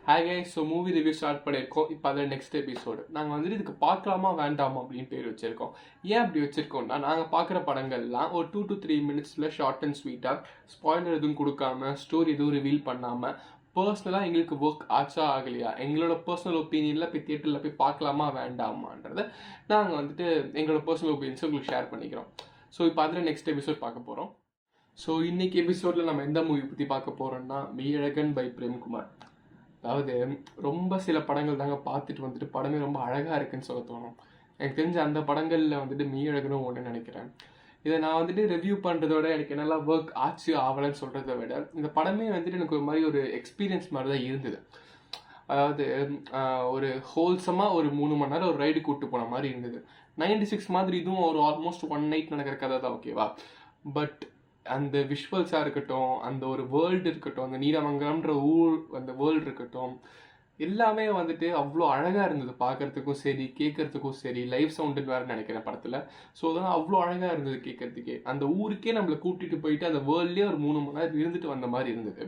Hi so movie review start பண்ணியிருக்கோம். இப்போ அதில் நெக்ஸ்ட் எபிசோடு நாங்கள் வந்துட்டு இதுக்கு பார்க்கலாமா வேண்டாமா அப்படின்னு பேர் வச்சுருக்கோம். ஏன் அப்படி வச்சுருக்கோம்னா, நாங்கள் பார்க்குற படங்கள்லாம் ஒரு 2 to 3 minutes ஷார்ட் அண்ட் ஸ்வீட்டாக ஸ்பாயிலர் எதுவும் கொடுக்காம, ஸ்டோரி எதுவும் ரிவீல் பண்ணாமல், பர்சனலாக எங்களுக்கு ஒர்க் ஆச்சா ஆகலையா, எங்களோட பர்சனல் ஒப்பீனியனில் போய் தியேட்டரில் போய் பார்க்கலாமா வேண்டாமான்றதை நாங்கள் வந்துட்டு எங்களோட பர்சனல் ஒப்பீனியன்ஸை உங்களுக்கு ஷேர் பண்ணிக்கிறோம். ஸோ இப்போ அதில் நெக்ஸ்ட் எபிசோட் பார்க்க போகிறோம். ஸோ இன்னைக்கு எபிசோடில் நம்ம எந்த மூவி பற்றி பார்க்க போகிறோம்னா, மெய்யழகன் பை பிரேம்குமார். அதாவது ரொம்ப சில படங்கள் தாங்க பார்த்துட்டு வந்துட்டு படமே ரொம்ப அழகாக இருக்குன்னு சொல்ல தோணும். எனக்கு தெரிஞ்ச அந்த படங்களில் வந்துட்டு மெய்யழகனும் ஒன்று நினைக்கிறேன். இதை நான் வந்துட்டு ரிவ்யூ பண்ணுறதோட எனக்கு என்னெல்லாம் ஒர்க் ஆச்சு ஆகலைன்னு சொல்கிறத விட, இந்த படமே வந்துட்டு எனக்கு ஒரு மாதிரி ஒரு எக்ஸ்பீரியன்ஸ் மாதிரி தான் இருந்தது. அதாவது ஒரு ஹோல்சமாக ஒரு 3 மணி நேரம் ஒரு ரைடு கூப்பிட்டு போன மாதிரி இருந்தது. 96 மாதிரி இதுவும் ஒரு ஆல்மோஸ்ட் 1 night நடக்கிற கதை தான், ஓகேவா? பட் அந்த விஷுவல்ஸாக இருக்கட்டும், அந்த ஒரு வேர்ல்டு இருக்கட்டும், அந்த நீலமங்கலம்ன்ற ஊர், அந்த வேர்ல்டு இருக்கட்டும், எல்லாமே வந்துட்டு அவ்வளோ அழகாக இருந்தது. பார்க்குறதுக்கும் சரி, கேட்குறதுக்கும் சரி. லைவ் சவுண்டுன்னு வேறு நினைக்கிறேன் படத்தில். ஸோ அதெல்லாம் அவ்வளோ அழகாக இருந்தது கேட்குறதுக்கே. அந்த ஊருக்கே நம்மளை கூட்டிகிட்டு போயிட்டு அந்த வேர்ல்ட்லேயே ஒரு 3 மணி நேரம் இருந்துட்டு வந்த மாதிரி இருந்தது.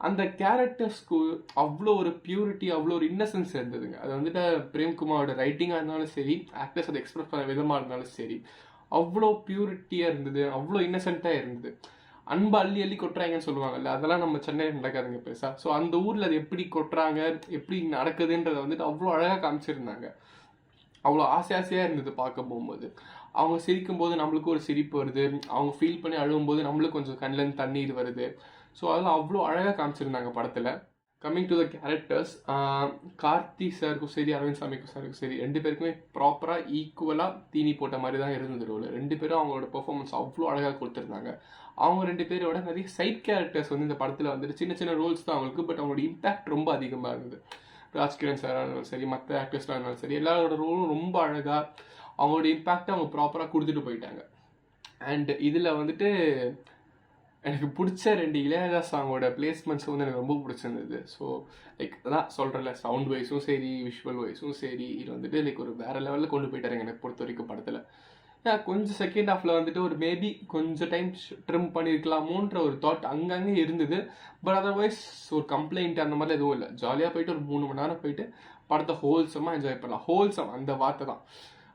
அந்த கேரக்டர்ஸ்க்கு அவ்வளோ ஒரு பியூரிட்டி, அவ்வளோ ஒரு இன்னசென்ஸ் இருந்ததுங்க. அது வந்துட்டு பிரேம்குமாரோட ரைட்டிங்காக இருந்தாலும் சரி, ஆக்டர்ஸ் அதை எக்ஸ்பிரஸ் பண்ண விதமாக இருந்தாலும் சரி, அவ்வளோ பியூரிட்டியாக இருந்தது, அவ்வளோ இன்னசென்ட்டாக இருந்தது. அன்பு அள்ளி அள்ளி கொட்டுறாங்கன்னு சொல்லுவாங்கல்ல, அதெல்லாம் நம்ம சென்னையில் நடக்காதுங்க பெருசாக. ஸோ அந்த ஊரில் அது எப்படி கொட்டுறாங்க, எப்படி நடக்குதுன்றதை வந்துட்டு அவ்வளோ அழகாக காமிச்சிருந்தாங்க. அவ்வளோ ஆசையாக இருந்தது பார்க்க போகும்போது. அவங்க சிரிக்கும் போது நம்மளுக்கு ஒரு சிரிப்பு வருது, அவங்க ஃபீல் பண்ணி அழுகும்போது நம்மளுக்கு கொஞ்சம் கண்ணிலேருந்து தண்ணீர் வருது. ஸோ அதெல்லாம் அவ்வளோ அழகாக காமிச்சிருந்தாங்க படத்தில். Coming to the characters, Karthi சாருக்கும் சரி, அரவிந்த் சாமிக்கும் சாருக்கும் சரி, 2 பேருக்குமே ப்ராப்பராக ஈக்குவலாக தீனி போட்ட மாதிரி தான் இருந்தது ரோல். 2 பேரும் அவங்களோட பெர்ஃபார்மன்ஸ் அவ்வளோ அழகாக கொடுத்துருந்தாங்க. அவங்க 2 பேரோட நிறைய சைட் கேரக்டர்ஸ் வந்து இந்த படத்தில் வந்துட்டு சின்ன சின்ன ரோல்ஸ் தான் அவங்களுக்கு, பட் அவங்களோட இம்பேக்ட் ரொம்ப அதிகமாக இருந்தது. ராஜ்கிரண் சாராக இருந்தாலும் சரி, மற்ற ஆக்டர்ஸ்லாம் இருந்தாலும் சரி, எல்லாரோட ரோலும் ரொம்ப அழகாக அவங்களோட இம்பேக்டை அவங்க ப்ராப்பராக கொடுத்துட்டு போயிட்டாங்க. அண்ட் இதில் வந்துட்டு எனக்கு பிடிச்ச 2 இளையராஜா சாங்கோட பிளேஸ்மெண்ட்ஸ் வந்து எனக்கு ரொம்ப பிடிச்சிருந்தது. ஸோ லைக் அதான் சொல்கிறேன்ல, சவுண்ட் வைஸும் சரி, விஷுவல் வைஸும் சரி, இது வந்துட்டு லைக் ஒரு வேறு லெவலில் கொண்டு போயிட்டாருங்க எனக்கு பொறுத்த வரைக்கும் படத்தில். கொஞ்சம் செகண்ட் ஹாஃபில் வந்துட்டு ஒரு மேபி கொஞ்சம் டைம் ட்ரிம் பண்ணியிருக்கலாமோன்ற ஒரு தாட் அங்கங்கே இருந்தது. பட் அதர்வைஸ் ஒரு கம்ப்ளைண்ட் அந்த மாதிரி எதுவும் இல்லை. ஜாலியாக போயிட்டு ஒரு 3 மணி நேரம் போயிட்டு படத்தை ஹோல்சமாக என்ஜாய் பண்ணலாம். ஹோல்சம் அந்த வார்த்தை தான்,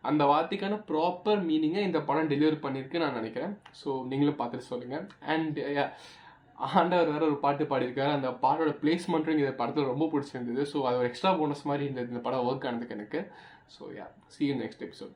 அந்த வார்த்தைக்கான ப்ராப்பர் மீனிங்கை இந்த படம் டெலிவரி பண்ணியிருக்குன்னு நான் நினைக்கிறேன். ஸோ நீங்களும் பார்த்துட்டு சொல்லுங்கள். அண்ட் ஆண்டவர் வேறு ஒரு பாட்டு பாடியிருக்காரு. அந்த பாட்டோட பிளேஸ்மெண்ட்டும் இந்த படத்தில் ரொம்ப பிடிச்சிருந்தது. ஸோ அது ஒரு எக்ஸ்ட்ரா போனஸ் மாதிரி இருந்தது இந்த படம் ஒர்க் ஆனதுக்கு எனக்கு. So see you next episode.